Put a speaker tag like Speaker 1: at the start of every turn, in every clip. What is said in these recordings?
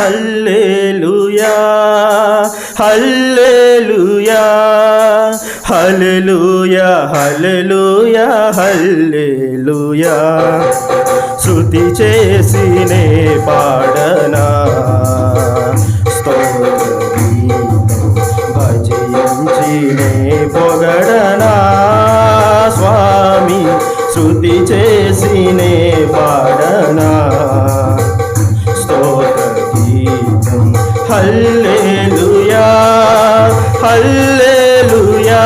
Speaker 1: హల్లెలూయా హల్లెలూయా హల్లెలూయా హల్లెలూయా హల్లెలూయా శృతి చేసినే పాడనా భజించినే పొగడనా స్వామి శృతి చేసినే పాడనా స్తోత్ర గీతం హల్లెలూయా హల్లెలూయా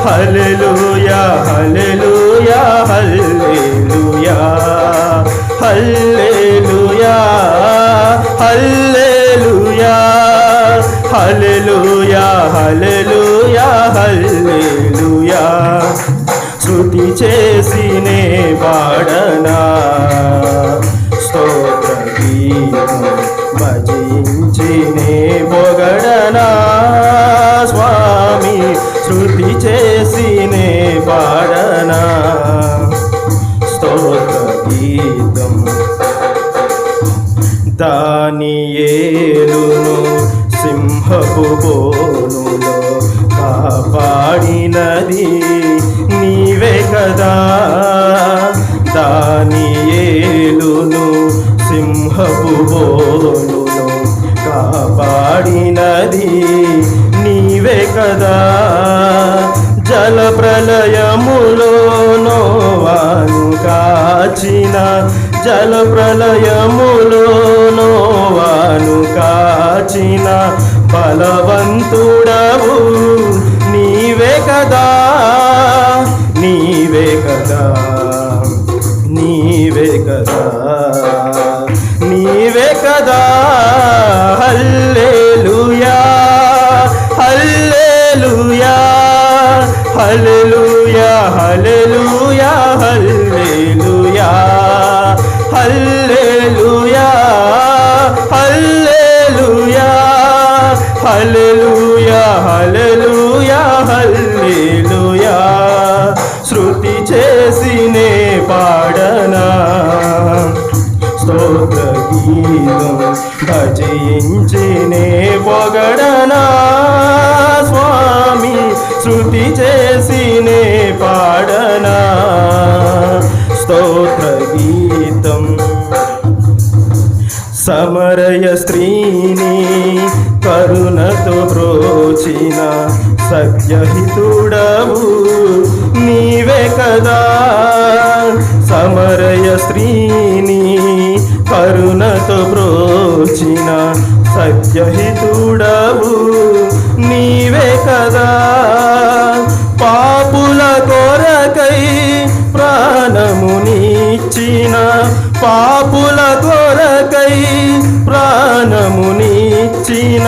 Speaker 1: హల్లెలూయా హల్లెలూయా హల్లెలూయా హల్లెలూయా హల్లెలూయా హల్లెలూయా హల్లెలూయా హల్లెలూయా శృతి చేసినే పాడనా స్తోత్ర గీతం భజించినే పొగడనా స్వామి శృతి చేసినే పాడనా స్తోత్ర గీతం దానియేలును సింహపు బోనులో కాపాడినది నీవే కదా దానియేలును సింహపు బోనులో కాపాడినది నీవే కదా జల ప్రళయములో నోవాను కాచిన జల ప్రళయములో నోవాను కాచిన బలవంతుడవు నీవే కదా నీవే కదా నీవే కదా నీవే కదా హల్లెలూయా హల్లెలూయా హల్లెలూయా హల్లెలూయా హల్లెలూయా హల్లెలూయా హల్లెలూయా హల్లెలూయా హల్లెలూయా హల్లెలూయా శృతి చేసినే పాడనా స్తోత్ర గీతం భజించినే పొగడనా స్వామి శృతి చేసినే పాడనా స్తోత్ర గీతం సమరయ స్త్రీని కరుణతో బ్రోచిన సత్యహితుడవు నీవే కదా సమరయ స్త్రీని కరుణతో బ్రోచిన సత్యహితుడవు నీవే కదా పాపుల కొరకై ప్రాణమునిచ్చిన పాపుల కొరకై ప్రాణమునిచ్చిన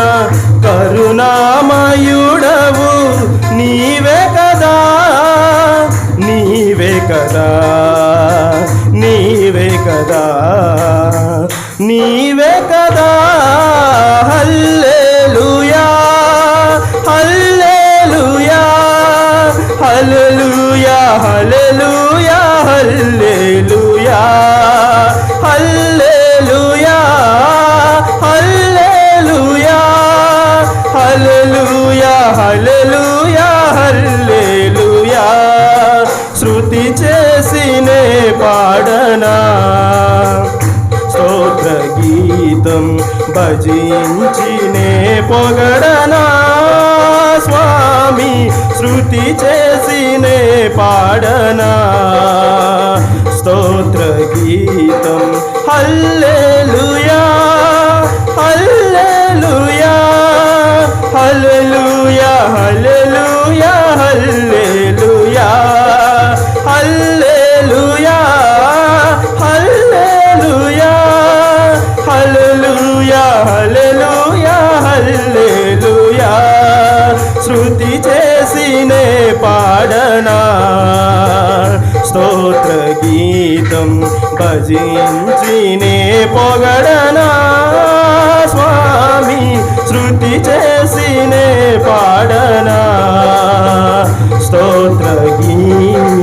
Speaker 1: కరుణామయుడవు నీవే కదా నీవే కదా నీవే కదా నీవే కదా హల్లెలూయా హల్లెలూయా హల్లెలూయా హల్లెలూయా హల్లెలూయా హల్లెలూయా హల్లెలూయా హల్లెలూయా హల్లెలూయా హల్లెలూయా శృతి చేసినే పాడనా స్తోత్ర గీతం భజించినే పొగడనా స్వామి శృతి చేసినే పాడనా స్తోత్ర గీతం హల్లెలూయా హల్లెలూయా హల్లెలూయా హల్లెలూయా హల్లెలూయా హల్లెలూయా హల్లెలూయా హల్లెలూయా హల్లెలూయా హల్లెలూయా శృతి చేసినే పాడనా స్తోత్ర గీతం భజించినే పొగడనా స్వామి శృతి చేసినే పాడనా స్తోత్ర గీతం